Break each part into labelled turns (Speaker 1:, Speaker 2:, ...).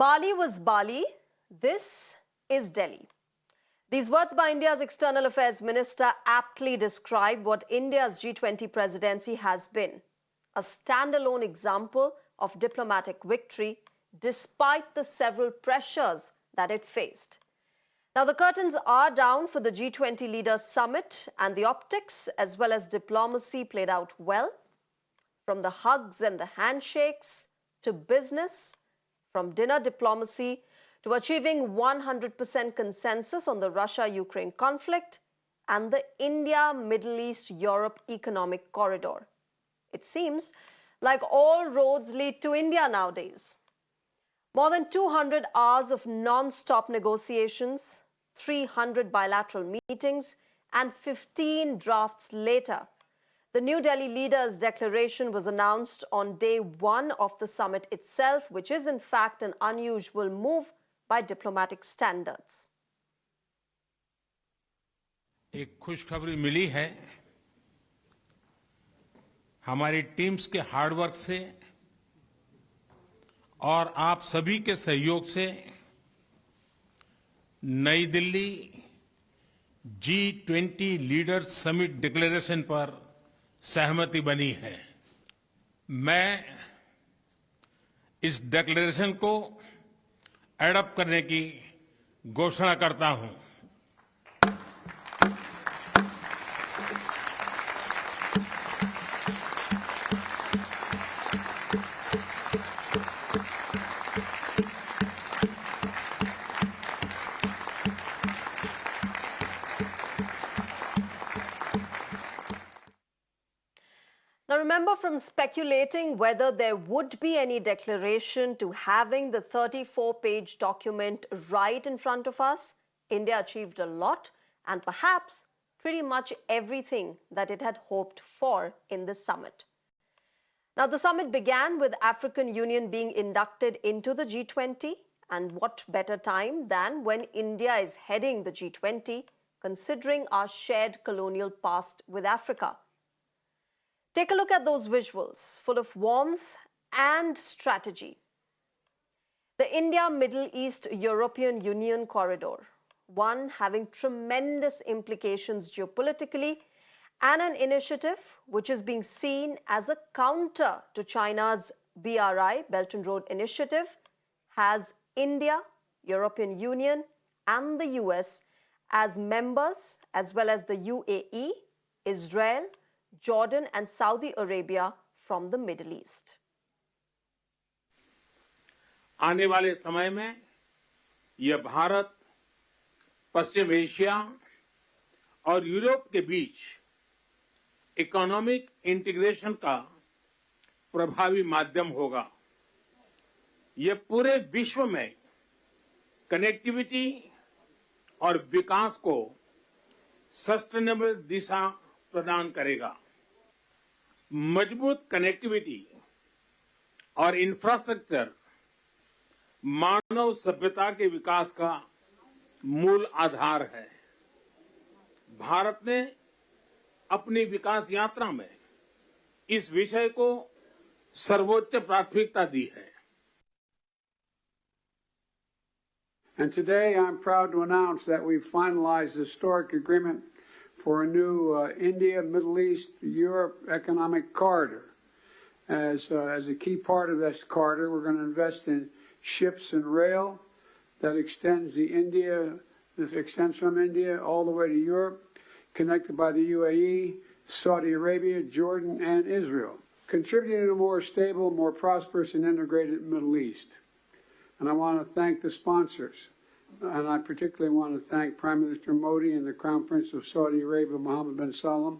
Speaker 1: Bali was Bali, this is Delhi. These words by India's External Affairs Minister aptly describe what India's G20 presidency has been. A standalone example of diplomatic victory despite the several pressures that it faced. Now, the curtains are down for the G20 Leaders Summit, and the optics as well as diplomacy played out well. From the hugs and the handshakes to business, from dinner diplomacy to achieving 100% consensus on the Russia-Ukraine conflict and the India-Middle East-Europe economic corridor. It seems like all roads lead to India nowadays. More than 200 hours of non-stop negotiations, 300 bilateral meetings, and 15 drafts later, the New Delhi leaders' declaration was announced on day one of the summit itself, which is in fact an unusual move by diplomatic standards.
Speaker 2: एक खुशखबरी मिली है हमारी teams के hard work से और आप सभी के सहयोग से नई Delhi G20 leaders summit declaration पर सहमति बनी है। मैं इस डिक्लेरेशन को एडॉप्ट करने की घोषणा करता हूं।
Speaker 1: Now, remember, from speculating whether there would be any declaration to having the 34-page document right in front of us, India achieved a lot and perhaps pretty much everything that it had hoped for in this summit. Now, the summit began with African Union being inducted into the G20, and what better time than when India is heading the G20, considering our shared colonial past with Africa. Take a look at those visuals, full of warmth and strategy. The India-Middle East-European Union corridor, one having tremendous implications geopolitically, and an initiative which is being seen as a counter to China's BRI, Belt and Road Initiative, has India, European Union, and the US as members, as well as the UAE, Israel, Jordan and Saudi Arabia from the Middle East.
Speaker 2: आने वाले समय में यह भारत, पश्चिम Asia और Europe के बीच economic integration का प्रभावी माध्यम होगा। यह पूरे विश्व में कनेक्टिविटी और विकास को सस्टेनेबल दिशा प्रदान करेगा। मजबूत कनेक्टिविटी और इंफ्रास्ट्रक्चर मानव सभ्यता के विकास का मूल आधार है। भारत ने अपनी विकास यात्रा में इस विषय को सर्वोच्च प्राथमिकता दी है।
Speaker 3: And today I'm proud to announce that we've finalized the historic agreement for a new India, Middle East, Europe economic corridor. As a key part of this corridor, we're going to invest in ships and rail that extends from India all the way to Europe, connected by the UAE, Saudi Arabia, Jordan, and Israel, contributing to a more stable, more prosperous, and integrated Middle East. And I want to thank the sponsors. And I particularly want to thank Prime Minister Modi and the Crown Prince of Saudi Arabia, Mohammed bin Salman.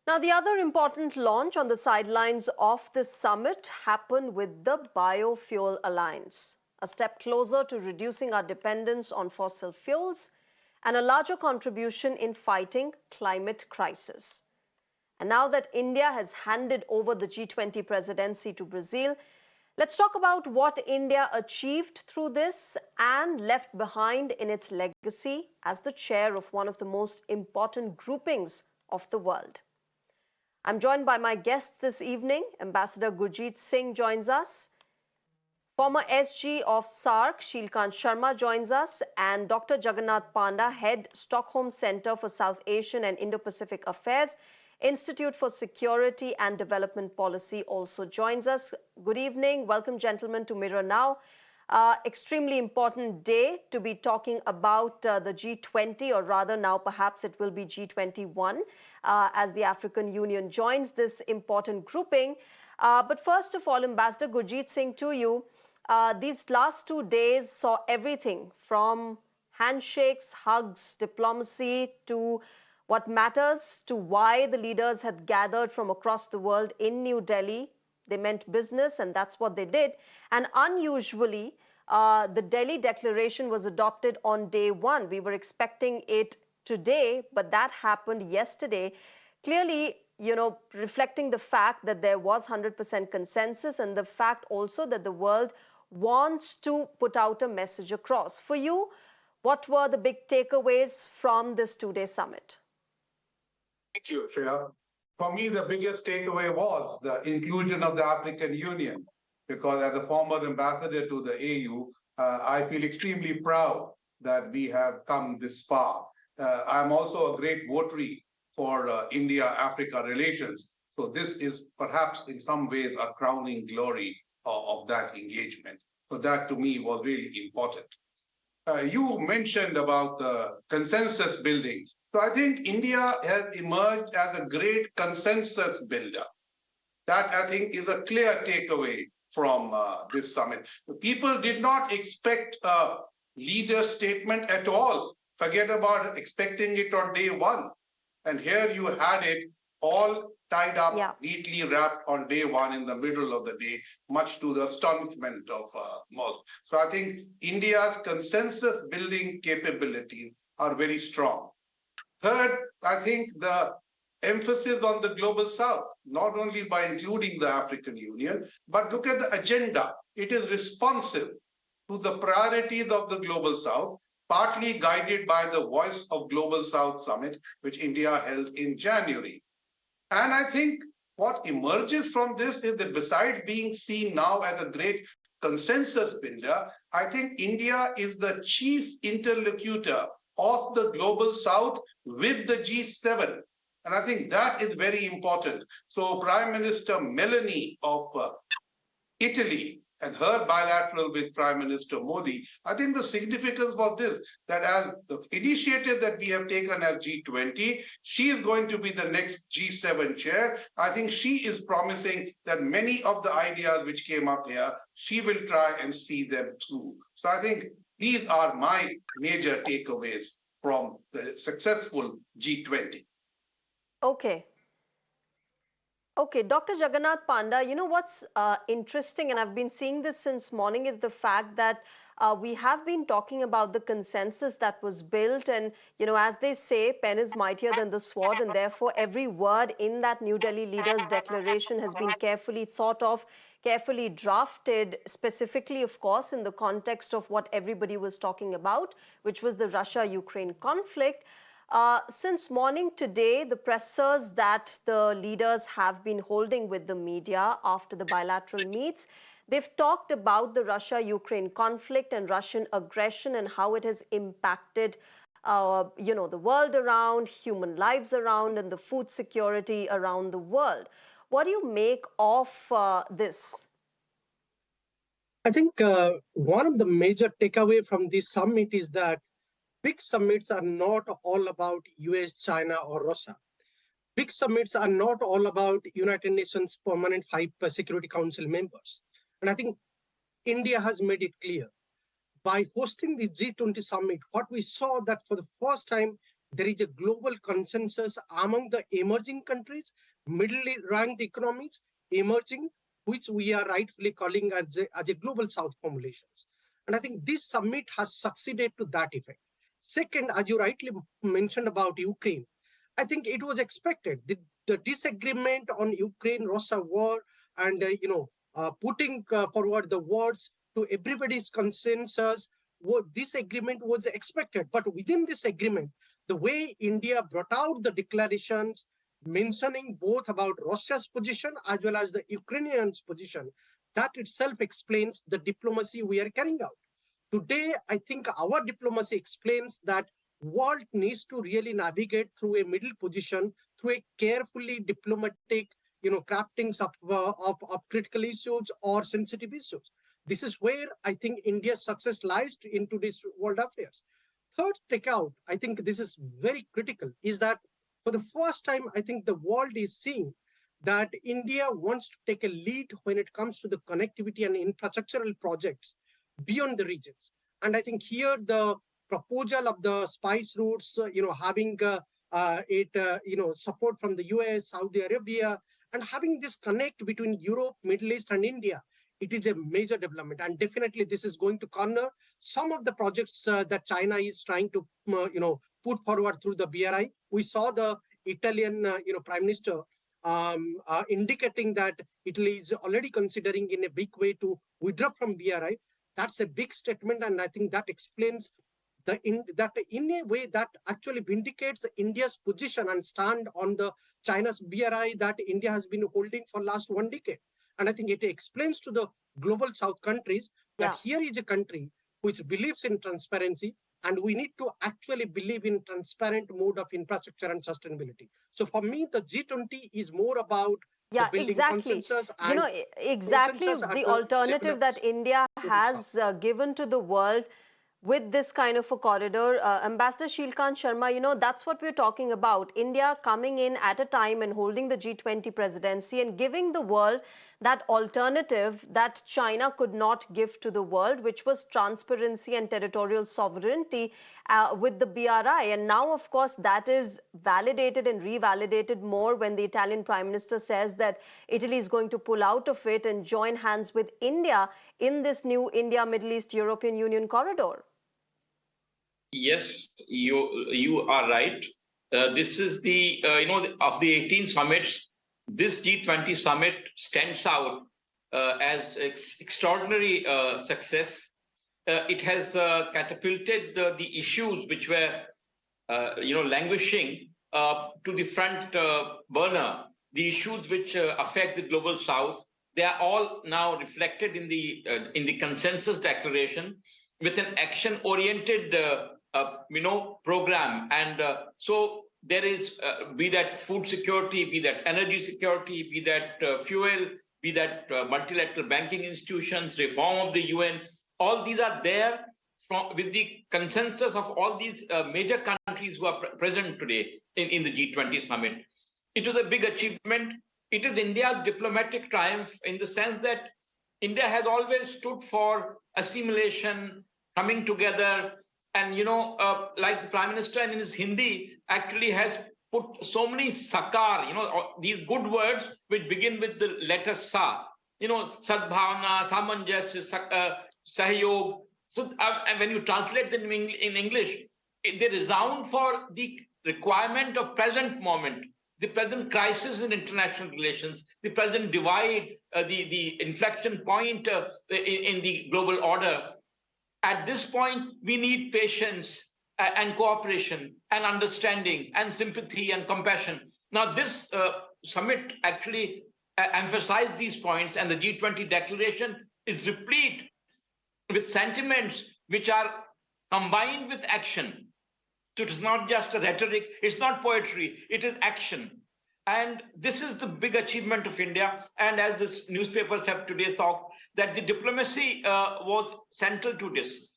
Speaker 1: Now, the other important launch on the sidelines of this summit happened with the Biofuel Alliance, a step closer to reducing our dependence on fossil fuels and a larger contribution in fighting climate crisis. And now that India has handed over the G20 presidency to Brazil, let's talk about what India achieved through this and left behind in its legacy as the chair of one of the most important groupings of the world. I'm joined by my guests this evening. Ambassador Gurjit Singh joins us. Former SG of SARC, Shilkant Sharma joins us, and Dr. Jagannath Panda, Head, Stockholm Center for South Asian and Indo-Pacific Affairs, Institute for Security and Development Policy, also joins us. Good evening. Welcome, gentlemen, to Mirror Now. Extremely important day to be talking about the G20, or rather now perhaps it will be G21, as the African Union joins this important grouping. But first of all, Ambassador Gurjit Singh, to you. These last 2 days saw everything from handshakes, hugs, diplomacy, to what matters, to why the leaders had gathered from across the world in New Delhi. They meant business, and that's what they did. And unusually, the Delhi Declaration was adopted on day one. We were expecting it today, but that happened yesterday. Clearly, reflecting the fact that there was 100% consensus, and the fact also that the world wants to put out a message across. For you, what were the big takeaways from this two-day summit?
Speaker 4: Thank you, Shreya. For me, the biggest takeaway was the inclusion of the African Union, because as a former ambassador to the AU, I feel extremely proud that we have come this far. I'm also a great votary for India-Africa relations. So this is perhaps in some ways a crowning glory of that engagement. So that to me was really important. You mentioned about the consensus building. So I think India has emerged as a great consensus builder. That I think is a clear takeaway from this summit. People did not expect a leader statement at all. Forget about expecting it on day one. And here you had it all tied up, neatly wrapped on day one in the middle of the day, much to the astonishment of most. So I think India's consensus building capabilities are very strong. Third, I think the emphasis on the global south, not only by including the African Union, but look at the agenda. It is responsive to the priorities of the global south, partly guided by the Voice of Global South Summit, which India held in January. And I think what emerges from this is that besides being seen now as a great consensus builder, I think India is the chief interlocutor of the global south with the G7. And I think that is very important. So Prime Minister Meloni of Italy and her bilateral with Prime Minister Modi, I think the significance was this, that as the initiative that we have taken as G20, she is going to be the next G7 chair. I think she is promising that many of the ideas which came up here, she will try and see them through. So I think these are my major takeaways from the successful G20.
Speaker 1: Okay, Dr. Jagannath Panda, what's interesting, and I've been seeing this since morning, is the fact that we have been talking about the consensus that was built. And, as they say, pen is mightier than the sword. And therefore, every word in that New Delhi Leaders Declaration has been carefully thought of, carefully drafted, specifically, of course, in the context of what everybody was talking about, which was the Russia-Ukraine conflict. Since morning today, the pressers that the leaders have been holding with the media after the bilateral meets, they've talked about the Russia-Ukraine conflict and Russian aggression and how it has impacted, the world around, human lives around, and the food security around the world. What do you make of this?
Speaker 5: I think one of the major takeaway from this summit is that big summits are not all about US, China, or Russia. Big summits are not all about United Nations permanent 5 Security Council members. And I think India has made it clear. By hosting this G20 summit, what we saw that for the first time, there is a global consensus among the emerging countries, middle ranked economies, emerging, which we are rightfully calling as a global south formulations. And I think this summit has succeeded to that effect. Second, as you rightly mentioned about Ukraine, I think it was expected. The disagreement on Ukraine-Russia war and putting forward the words to everybody's consensus, this agreement was expected. But within this agreement, the way India brought out the declarations mentioning both about Russia's position as well as the Ukrainians' position, that itself explains the diplomacy we are carrying out. Today, I think our diplomacy explains that world needs to really navigate through a middle position, through a carefully diplomatic, craftings of critical issues or sensitive issues. This is where I think India's success lies in today's world affairs. Third takeout, I think this is very critical, is that for the first time, I think the world is seeing that India wants to take a lead when it comes to the connectivity and infrastructural projects beyond the regions. And I think here the proposal of the spice routes, having support from the US, Saudi Arabia, and having this connect between Europe, Middle East, and India, it is a major development. And definitely this is going to corner some of the projects that China is trying to, put forward through the BRI. We saw the Italian, Prime Minister indicating that Italy is already considering in a big way to withdraw from BRI. That's a big statement, and I think that explains that in a way that actually vindicates India's position and stand on the China's BRI that India has been holding for last 1 decade. And I think it explains to the global South countries that here is a country which believes in transparency, and we need to actually believe in transparent mode of infrastructure and sustainability. So for me, the G20 is more about building
Speaker 1: exactly.
Speaker 5: consensus
Speaker 1: You know,
Speaker 5: and
Speaker 1: exactly
Speaker 5: consensus at
Speaker 1: the
Speaker 5: the level
Speaker 1: alternative
Speaker 5: of
Speaker 1: that India
Speaker 5: South.
Speaker 1: has given to the world with this kind of a corridor. Ambassador Shilkant Sharma, that's what we're talking about. India coming in at a time and holding the G20 presidency and giving the world that alternative that China could not give to the world, which was transparency and territorial sovereignty with the BRI. And now, of course, that is validated and revalidated more when the Italian Prime Minister says that Italy is going to pull out of it and join hands with India in this new India, Middle East, European Union corridor.
Speaker 6: Yes, you are right. This is the of the 18 summits, this G20 summit stands out as extraordinary success. It has catapulted the issues which were languishing to the front burner. The issues which affect the global South, they are all now reflected in the consensus declaration with an action-oriented program. And so there is, be that food security, be that energy security, be that fuel, be that multilateral banking institutions, reform of the UN, all these are there with the consensus of all these major countries who are present today in the G20 summit. It was a big achievement. It is India's diplomatic triumph in the sense that India has always stood for assimilation, coming together, and like the Prime Minister in his Hindi actually has put so many sakar, these good words which begin with the letter sa, sadbhavana, samanjasya, sahyog. So and when you translate them in English, they resound for the requirement of present moment, the present crisis in international relations, the present divide, the inflection point in the global order. At this point, we need patience and cooperation and understanding and sympathy and compassion. Now, this summit actually emphasized these points, and the G20 declaration is replete with sentiments which are combined with action. So it is not just a rhetoric, it's not poetry, it is action. And this is the big achievement of India. And as the newspapers have today talked, that the diplomacy was central to this.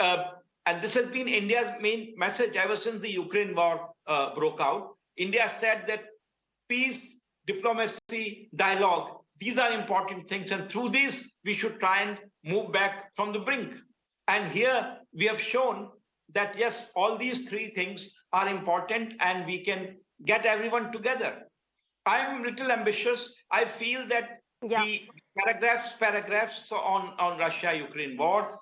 Speaker 6: And this has been India's main message ever since the Ukraine war broke out. India said that peace, diplomacy, dialogue, these are important things. And through these, we should try and move back from the brink. And here we have shown that, yes, all these three things are important and we can get everyone together. I'm a little ambitious. I feel that the paragraphs on Russia-Ukraine war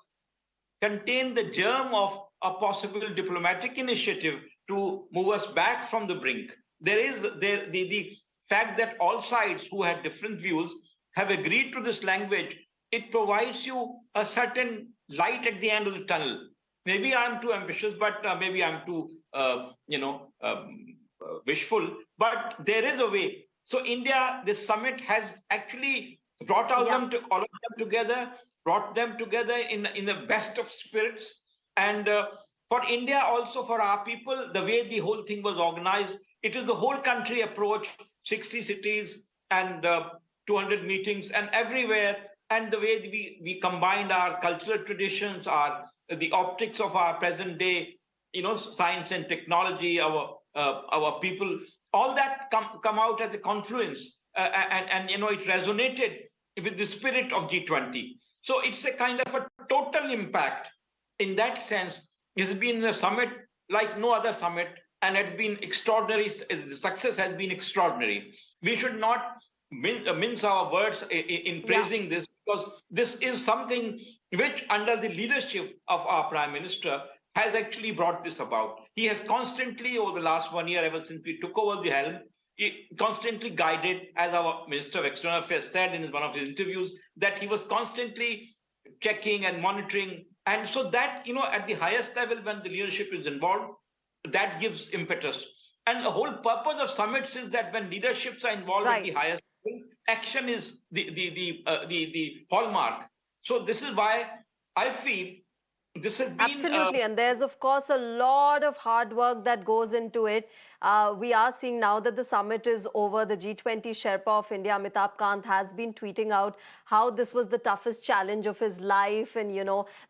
Speaker 6: contain the germ of a possible diplomatic initiative to move us back from the brink. There is the fact that all sides who had different views have agreed to this language. It provides you a certain light at the end of the tunnel. Maybe I'm too ambitious, but maybe I'm too, wishful. But there is a way. So India, this summit has actually brought
Speaker 1: Yeah.
Speaker 6: all of them together, brought them together in the best of spirits. And for India, also for our people, the way the whole thing was organized, it is the whole country approach, 60 cities and 200 meetings and everywhere. And the way we combined our cultural traditions, the optics of our present day, science and technology, our people, all that come out as a confluence, and it resonated with the spirit of G20. So it's a kind of a total impact. In that sense, it's been a summit like no other summit, and it's been extraordinary. The success has been extraordinary. We should not mince our words in
Speaker 1: Yeah.
Speaker 6: praising this, because this is something which, under the leadership of our Prime Minister, has actually brought this about. He has constantly, over the last 1 year, ever since we took over the helm, he constantly guided, as our Minister of External Affairs said in one of his interviews, that he was constantly checking and monitoring. And so that, at the highest level, when the leadership is involved, that gives impetus. And the whole purpose of summits is that when leaderships are involved at the
Speaker 1: Right.
Speaker 6: highest level, action is the hallmark. So this is why I feel this has been
Speaker 1: Absolutely. And there's, of course, a lot of hard work that goes into it. We are seeing now that the summit is over. The G20 Sherpa of India, Amitabh Kant, has been tweeting out how this was the toughest challenge of his life, and,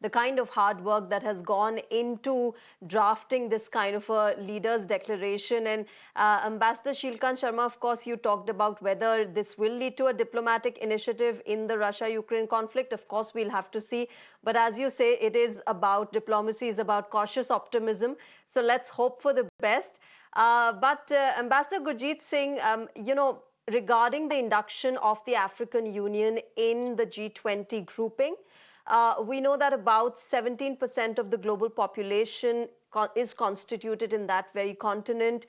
Speaker 1: the kind of hard work that has gone into drafting this kind of a leader's declaration. And Ambassador Shilkant Sharma, of course, you talked about whether this will lead to a diplomatic initiative in the Russia-Ukraine conflict. Of course, we'll have to see. But as you say, it is about diplomacy, is about cautious optimism. So let's hope for the best. But Ambassador Gurjit Singh, regarding the induction of the African Union in the G20 grouping, we know that about 17% of the global population is constituted in that very continent.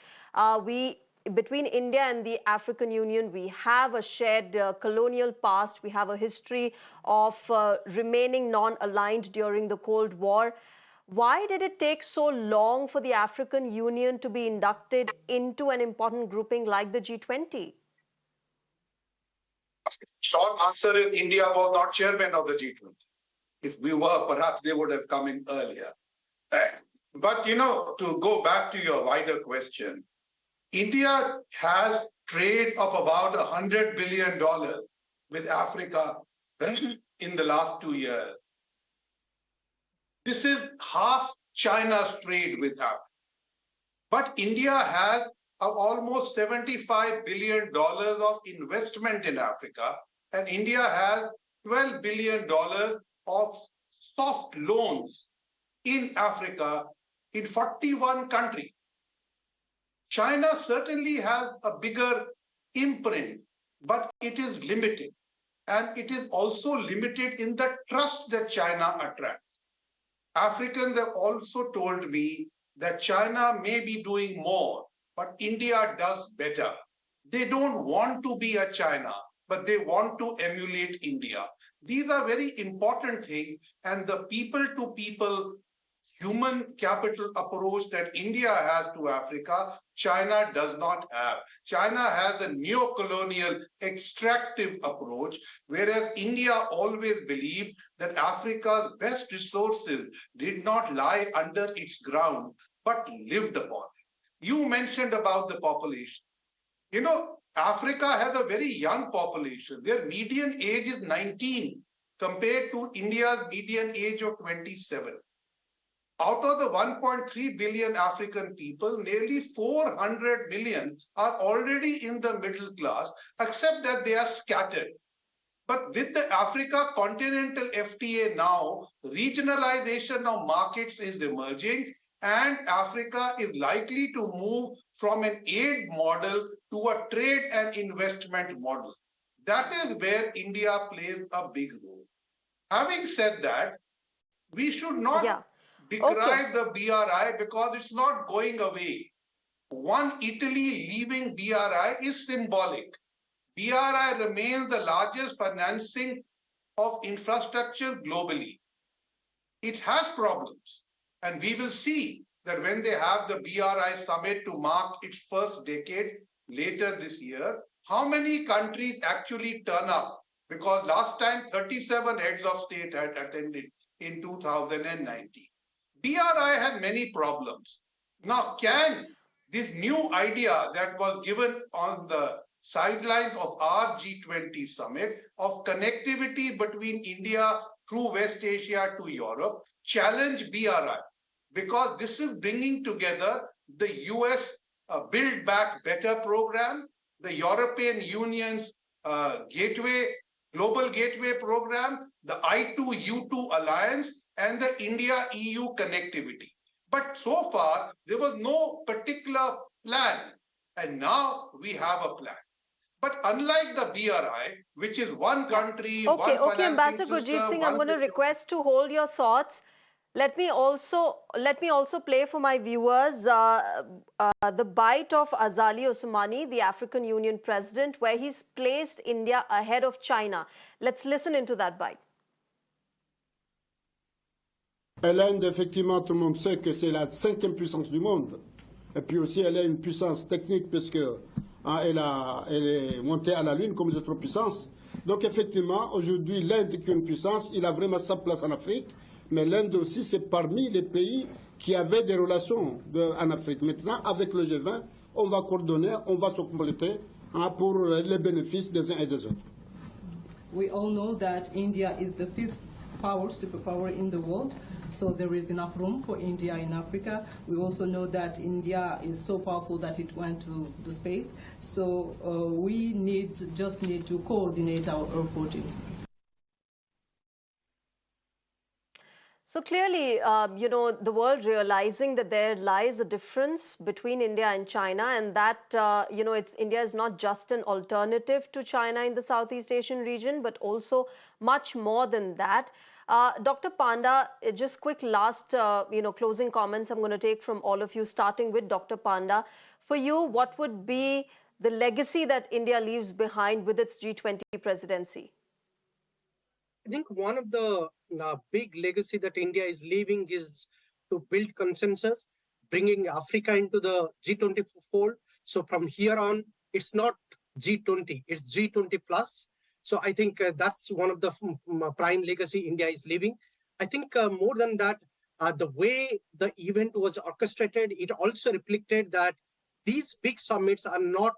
Speaker 1: Between India and the African Union, we have a shared colonial past. We have a history of remaining non-aligned during the Cold War. Why did it take so long for the African Union to be inducted into an important grouping like the G20?
Speaker 4: Short answer is India was not chairman of the G20. If we were, perhaps they would have come in earlier. But, to go back to your wider question, India has trade of about $100 billion with Africa in the last 2 years. This is half China's trade with Africa. But India has almost $75 billion of investment in Africa, and India has $12 billion of soft loans in Africa in 41 countries. China certainly has a bigger imprint, but it is limited. And it is also limited in the trust that China attracts. Africans have also told me that China may be doing more, but India does better. They don't want to be a China, but they want to emulate India. These are very important things, and the people-to-people human capital approach that India has to Africa, China does not have. China has a neocolonial extractive approach, whereas India always believed that Africa's best resources did not lie under its ground, but lived upon it. You mentioned about the population. Africa has a very young population. Their median age is 19 compared to India's median age of 27. Out of the 1.3 billion African people, nearly 400 million are already in the middle class, except that they are scattered. But with the Africa Continental FTA now, regionalization of markets is emerging, and Africa is likely to move from an aid model to a trade and investment model. That is where India plays a big role. Having said that, we should not decry the BRI because it's not going away. One Italy leaving BRI is symbolic. BRI remains the largest financing of infrastructure globally. It has problems, and we will see that when they have the BRI summit to mark its first decade later this year, how many countries actually turn up because last time 37 heads of state had attended in 2019. BRI had many problems. Now, can this new idea that was given on the sidelines of our G20 summit of connectivity between India through West Asia to Europe challenge BRI? Because this is bringing together the US Build Back Better program, the European Union's Global Gateway program, the I2U2 alliance, and the India EU connectivity. But so far, there was no particular plan. And now we have a plan. But unlike the BRI, which is one country,
Speaker 1: Okay,
Speaker 4: one
Speaker 1: okay,
Speaker 4: financing
Speaker 1: Ambassador Gurjit
Speaker 4: system,
Speaker 1: Singh, I'm going to request to hold your thoughts. Let me also play for my viewers the bite of Azali Osmani, the African Union president, where he's placed India ahead of China. Let's listen into that bite.
Speaker 7: L'Inde, effectivement, tout le monde sait que c'est la 5e puissance du monde. Et puis aussi, elle est une puissance technique puisque elle est montée à la Lune comme les autres puissances. Donc, effectivement, aujourd'hui, l'Inde qui est une puissance, il a vraiment sa place en Afrique. Mais l'Inde aussi, c'est parmi les pays qui avaient des relations en Afrique. Maintenant, avec le G20, on va coordonner, on va se compléter pour les bénéfices des uns et des autres.
Speaker 8: We all know that India is the 5th superpower in the world, so there is enough room for India in Africa. We also know that India is so powerful that it went to the space, so we just need to coordinate our efforts.
Speaker 1: So clearly, the world realizing that there lies a difference between India and China, and that, India is not just an alternative to China in the Southeast Asian region, but also much more than that. Dr. Panda, just quick last, closing comments I'm going to take from all of you, starting with Dr. Panda. For you, what would be the legacy that India leaves behind with its G20 presidency?
Speaker 5: I think one of the big legacy that India is leaving is to build consensus, bringing Africa into the G20 fold. So from here on, it's not G20, it's G20 plus. So I think that's one of the prime legacy India is leaving. I think more than that, the way the event was orchestrated, it also reflected that these big summits are not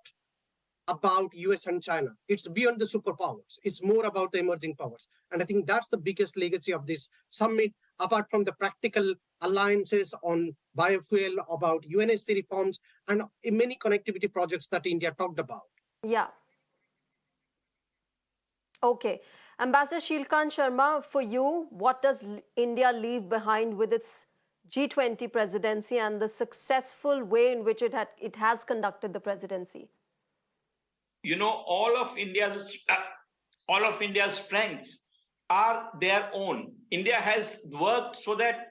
Speaker 5: about US and China. It's beyond the superpowers. It's more about the emerging powers. And I think that's the biggest legacy of this summit, apart from the practical alliances on biofuel, about UNSC reforms, and many connectivity projects that India talked about.
Speaker 1: Yeah. Okay. Ambassador Shilkant Sharma, for you, what does India leave behind with its G20 presidency and the successful way in which it has conducted the presidency?
Speaker 6: All of India's strengths are their own. India has worked so that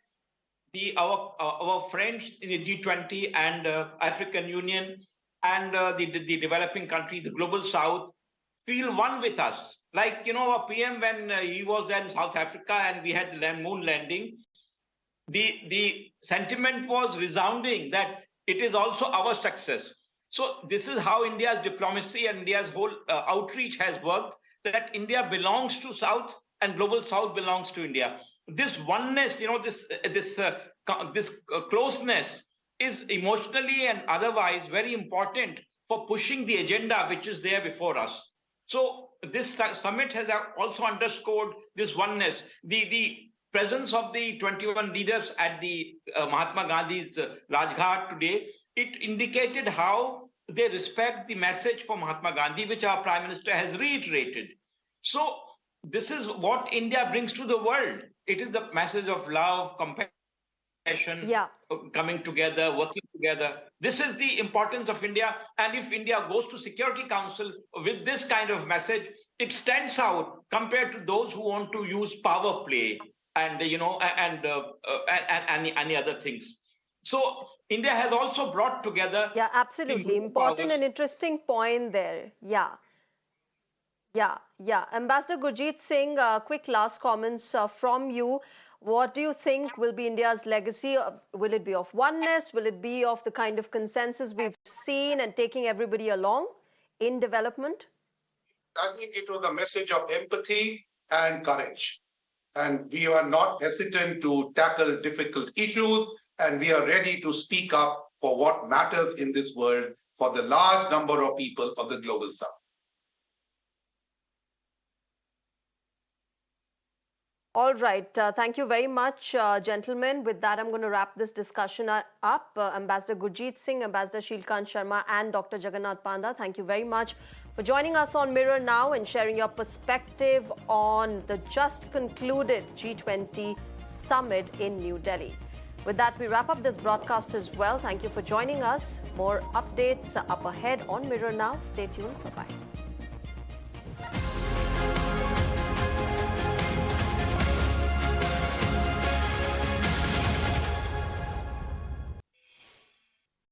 Speaker 6: our friends in the G20 and African Union and the developing countries, the global South, feel one with us. Like, our PM, when he was there in South Africa and we had the moon landing, the sentiment was resounding that it is also our success. So this is how India's diplomacy and India's whole outreach has worked, that India belongs to South and global South belongs to India. This oneness, this closeness is emotionally and otherwise very important for pushing the agenda which is there before us. So this summit has also underscored this oneness. The presence of the 21 leaders at the Mahatma Gandhi's Rajghat today, it indicated how they respect the message for Mahatma Gandhi, which our Prime Minister has reiterated. So this is what India brings to the world. It is the message of love, compassion, coming together, working together. This is the importance of India. And if India goes to Security Council with this kind of message, it stands out compared to those who want to use power play and any other things. So India has also brought together.
Speaker 1: Yeah, absolutely. Important and interesting point there. Yeah. Ambassador Gurjit Singh, quick last comments from you. What do you think will be India's legacy? Will it be of oneness? Will it be of the kind of consensus we've seen and taking everybody along in development?
Speaker 4: I think it was a message of empathy and courage. And we are not hesitant to tackle difficult issues, and we are ready to speak up for what matters in this world for the large number of people of the global south.
Speaker 1: All right. Thank you very much, gentlemen. With that, I'm going to wrap this discussion up. Ambassador Gurjit Singh, Ambassador Shilkant Sharma, and Dr. Jagannath Panda, thank you very much for joining us on Mirror Now and sharing your perspective on the just concluded G20 Summit in New Delhi. With that, we wrap up this broadcast as well. Thank you for joining us. More updates up ahead on Mirror Now. Stay tuned. Bye-bye.